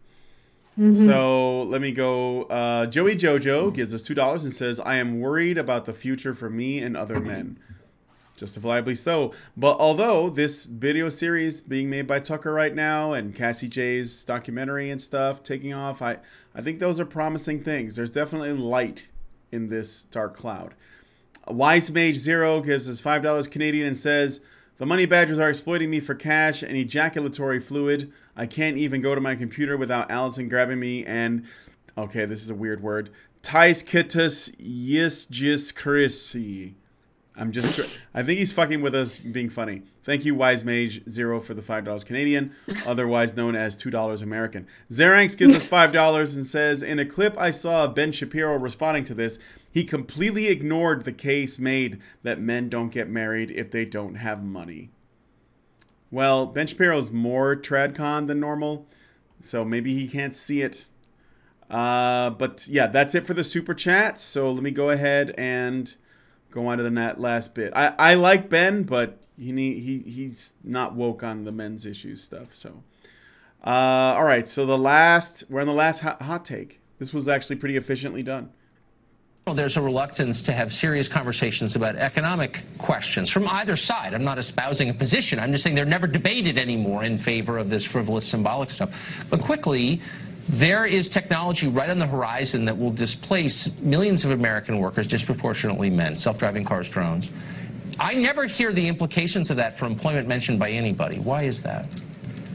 So let me go. Joey Jojo gives us $2 and says, I am worried about the future for me and other men. Justifiably so. But although this video series being made by Tucker right now, and Cassie J's documentary and stuff taking off, I think those are promising things. There's definitely light in this dark cloud. Wise Mage Zero gives us $5 Canadian and says, the money badgers are exploiting me for cash and ejaculatory fluid. I can't even go to my computer without Alison grabbing me and, okay, this is a weird word, Tais Kitus Yisjis Chrissy. I think he's fucking with us being funny. Thank you, Wise Mage Zero, for the $5 Canadian, otherwise known as $2 American. Zeranx gives us $5 and says, in a clip I saw of Ben Shapiro responding to this, he completely ignored the case made that men don't get married if they don't have money. Well, Ben Shapiro's more tradcon than normal, so maybe he can't see it. But yeah, that's it for the super chat. So let me go ahead and go on to the last bit. I like Ben, but he's not woke on the men's issues stuff. So, all right. So we're on the last hot take. This was actually pretty efficiently done. Well, there's a reluctance to have serious conversations about economic questions from either side. I'm not espousing a position. I'm just saying they're never debated anymore in favor of this frivolous, symbolic stuff. But quickly, there is technology right on the horizon that will displace millions of American workers, disproportionately men, self-driving cars, drones. I never hear the implications of that for employment mentioned by anybody. Why is that?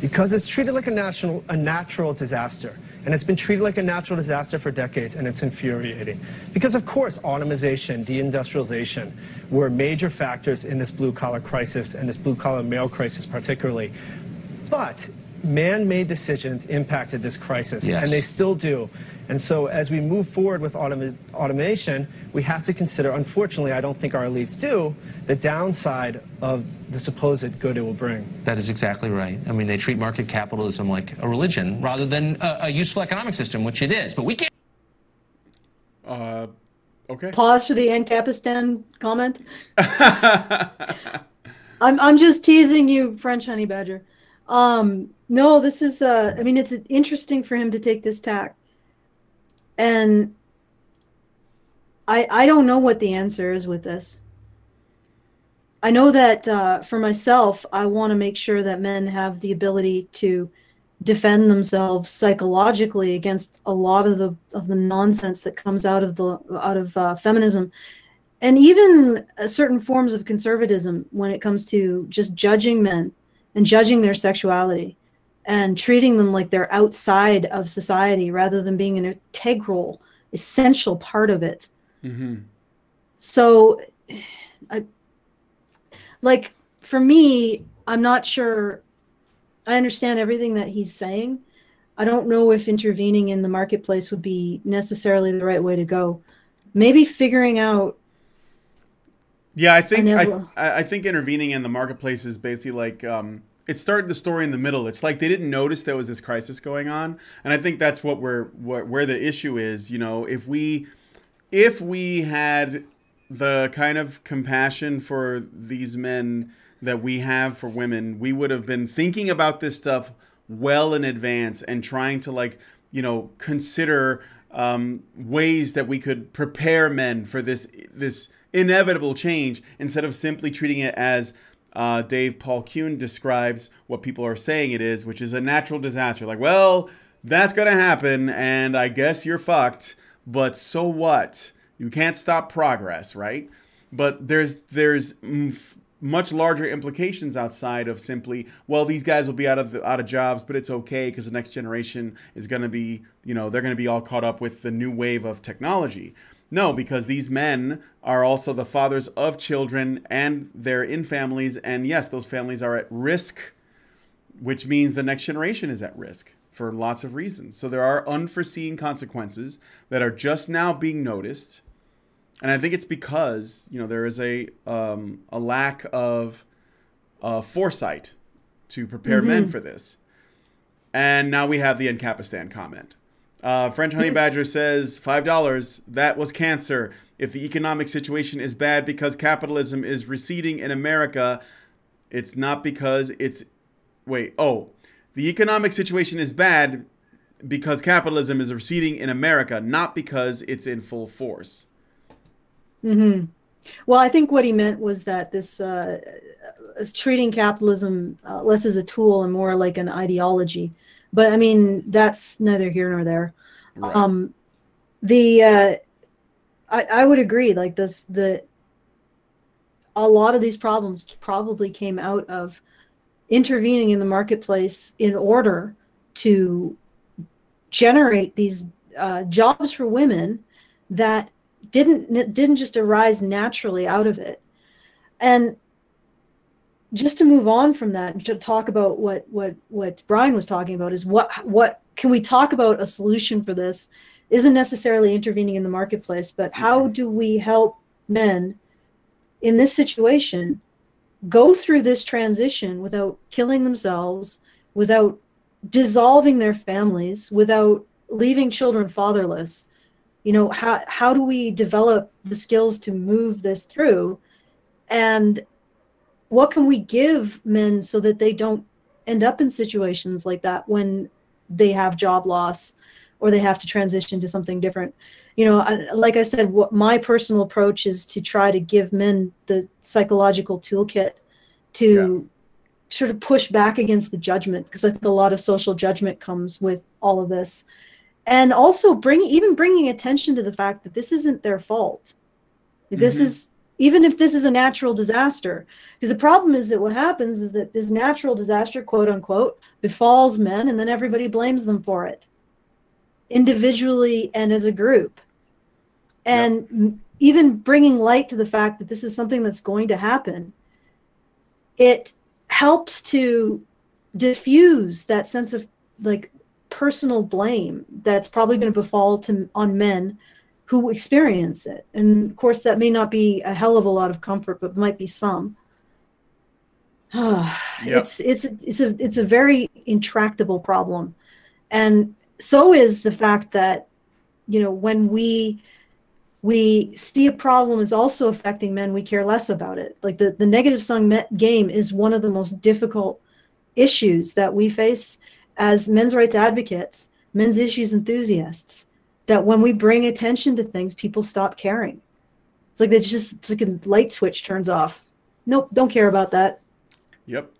Because it's treated like a natural disaster. And it's been treated like a natural disaster for decades, and it's infuriating. Because, of course, automation, deindustrialization were major factors in this blue-collar crisis, and this blue-collar male crisis particularly. But man-made decisions impacted this crisis, and they still do. And so as we move forward with automation, we have to consider, unfortunately, I don't think our elites do, the downside of the supposed good it will bring. That is exactly right. I mean, they treat market capitalism like a religion rather than a useful economic system, which it is. But we can't. Okay. Pause for the Ancapistan comment. I'm just teasing you, French honey badger. No, this is I mean, it's interesting for him to take this tack. And I don't know what the answer is with this. I know that for myself, I want to make sure that men have the ability to defend themselves psychologically against a lot of the nonsense that comes out of feminism, and even certain forms of conservatism when it comes to just judging men and judging their sexuality and treating them like they're outside of society rather than being an integral, essential part of it. Mm-hmm. So, like, for me, I'm not sure. I understand everything that he's saying. I don't know if intervening in the marketplace would be necessarily the right way to go. Maybe figuring out. Yeah, I think intervening in the marketplace is basically like it started the story in the middle. It's like they didn't notice there was this crisis going on, and I think that's where the issue is. You know, if we had the kind of compassion for these men that we have for women, we would have been thinking about this stuff well in advance and trying to, like, you know, consider ways that we could prepare men for this inevitable change, instead of simply treating it as Dave Paul Kuhn describes what people are saying it is, which is a natural disaster. Like, well, that's going to happen, and I guess you're fucked, but so what? You can't stop progress, right? But there's much larger implications outside of simply, well, these guys will be out of jobs, but it's okay because the next generation is going to be, you know, they're going to be all caught up with the new wave of technology. No, because these men are also the fathers of children, and they're in families, and yes, those families are at risk, which means the next generation is at risk for lots of reasons. So there are unforeseen consequences that are just now being noticed. And I think it's because, you know, there is a lack of foresight to prepare men for this. And now we have the Encapistan comment. French Honey Badger says, $5, that was cancer. If the economic situation is bad because capitalism is receding in America, it's not because it's... the economic situation is bad because capitalism is receding in America, not because it's in full force. Mm-hmm. Well, I think what he meant was that this is treating capitalism less as a tool and more like an ideology. But I mean, that's neither here nor there. Right. I would agree. Like a lot of these problems probably came out of intervening in the marketplace in order to generate these jobs for women that didn't just arise naturally out of it. And just to move on from that and to talk about what Brian was talking about is what can we talk about a solution for this isn't necessarily intervening in the marketplace, but how do we help men in this situation go through this transition without killing themselves, without dissolving their families, without leaving children fatherless? You know, how do we develop the skills to move this through? And what can we give men so that they don't end up in situations like that when they have job loss or they have to transition to something different? You know, like I said, what my personal approach is to try to give men the psychological toolkit to sort of push back against the judgment, because I think a lot of social judgment comes with all of this. And also bringing attention to the fact that this isn't their fault. This is, even if this is a natural disaster, because the problem is that what happens is that this natural disaster, quote unquote, befalls men, and then everybody blames them for it, individually and as a group. And even bringing light to the fact that this is something that's going to happen, it helps to diffuse that sense of like personal blame that's probably going to befall on men who experience it. And of course, that may not be a hell of a lot of comfort, but might be some. It's a very intractable problem. And so is the fact that, you know, when we we see a problem is also affecting men, we care less about it. Like the negative sum game is one of the most difficult issues that we face as men's rights advocates, men's issues enthusiasts, that when we bring attention to things, people stop caring. It's like it's like a light switch turns off. Nope, don't care about that. Yep.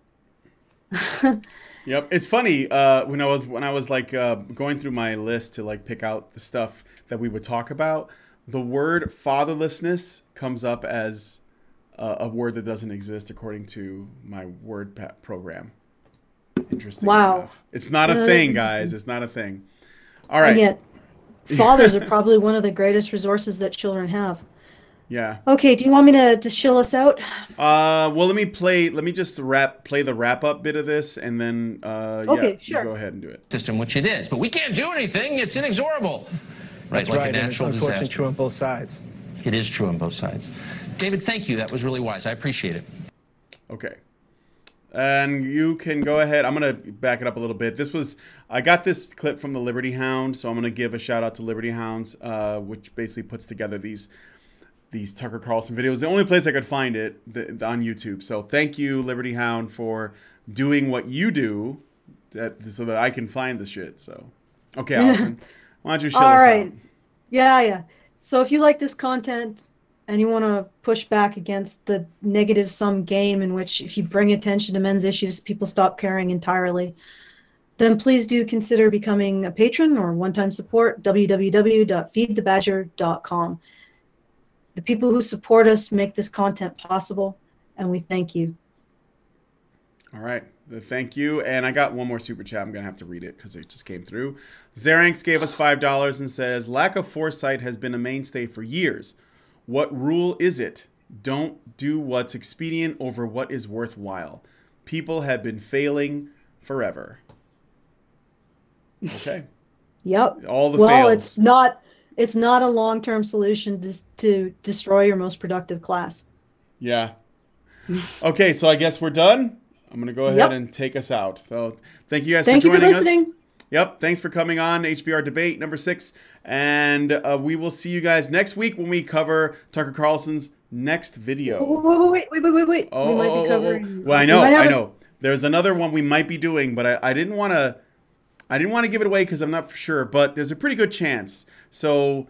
Yep. It's funny, when I was like going through my list to like pick out the stuff that we would talk about, the word fatherlessness comes up as a word that doesn't exist according to my word program. Interesting. Wow. Enough. It's not a thing, guys. It's not a thing. All right. And yet, fathers are probably one of the greatest resources that children have. Yeah. Okay, do you want me to shill us out? Well, let me just play the wrap up bit of this, and then okay, yeah, sure. Go ahead and do it. System, which it is, but we can't do anything. It's inexorable. Right, That's like right, a natural and it's unfortunately disaster. true on both sides. It is true on both sides. David, thank you. That was really wise. I appreciate it. Okay. And you can go ahead. I'm going to back it up a little bit. I got this clip from the Liberty Hound, so I'm going to give a shout out to Liberty Hounds, which basically puts together these Tucker Carlson videos. The only place I could find it on YouTube. So thank you, Liberty Hound, for doing what you do so that I can find the shit. So, okay, Alison, why don't you show us out? Yeah. So if you like this content and you want to push back against the negative sum game in which if you bring attention to men's issues, people stop caring entirely, then please do consider becoming a patron or one-time support, www.feedthebadger.com. The people who support us make this content possible, and we thank you. All right. Thank you. And I got one more super chat. I'm going to have to read it because it just came through. Zaranx gave us $5 and says, lack of foresight has been a mainstay for years. What rule is it? Don't do what's expedient over what is worthwhile. People have been failing forever. Okay. Yep. All the well, fails. It's not a long-term solution to destroy your most productive class. Yeah. Okay, so I guess we're done. I'm going to go ahead and take us out. So thank you guys for joining us. Thank you for listening. Yep, thanks for coming on HBR Debate number 6. And we will see you guys next week when we cover Tucker Carlson's next video. Wait. Oh, we might be covering. Well, I know. There's another one we might be doing, but I didn't want to give it away because I'm not for sure, but there's a pretty good chance. So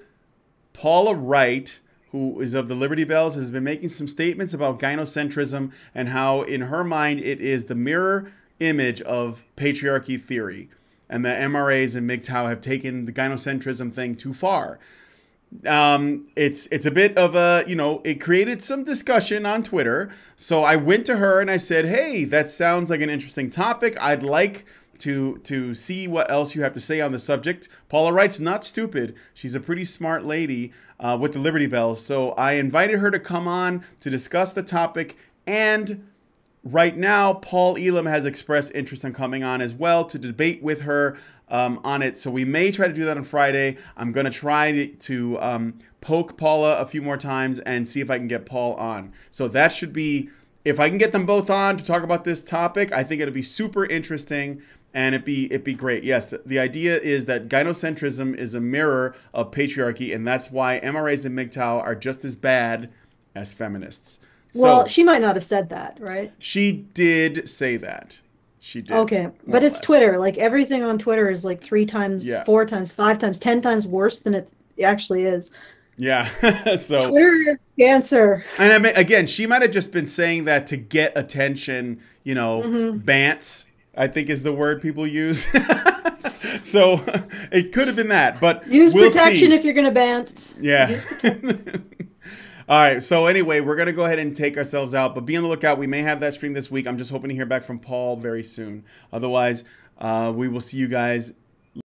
Paula Wright, who is of the Liberty Bells, has been making some statements about gynocentrism and how in her mind it is the mirror image of patriarchy theory. And the MRAs and MGTOW have taken the gynocentrism thing too far. It's a bit of a, it created some discussion on Twitter. So I went to her and I said, hey, that sounds like an interesting topic. I'd like to see what else you have to say on the subject. Paula Wright's not stupid. She's a pretty smart lady with the Liberty Bells. So I invited her to come on to discuss the topic. And right now, Paul Elam has expressed interest in coming on as well to debate with her on it. So we may try to do that on Friday. I'm going to try to poke Paula a few more times and see if I can get Paul on. So that should be, if I can get them both on to talk about this topic, I think it'll be super interesting and it'd be great. Yes, the idea is that gynocentrism is a mirror of patriarchy, and that's why MRAs and MGTOW are just as bad as feminists. Well, she might not have said that, right? She did say that. She did. Okay, but it's Twitter. Like everything on Twitter is like 3 times, 4 times, 5 times, 10 times worse than it actually is. Yeah. So Twitter is cancer. And I mean, again, she might have just been saying that to get attention. Bants, I think is the word people use. So it could have been that, but use we'll protection see. if you're gonna bant. Yeah. All right. So anyway, we're going to go ahead and take ourselves out, but be on the lookout. We may have that stream this week. I'm just hoping to hear back from Paul very soon. Otherwise, we will see you guys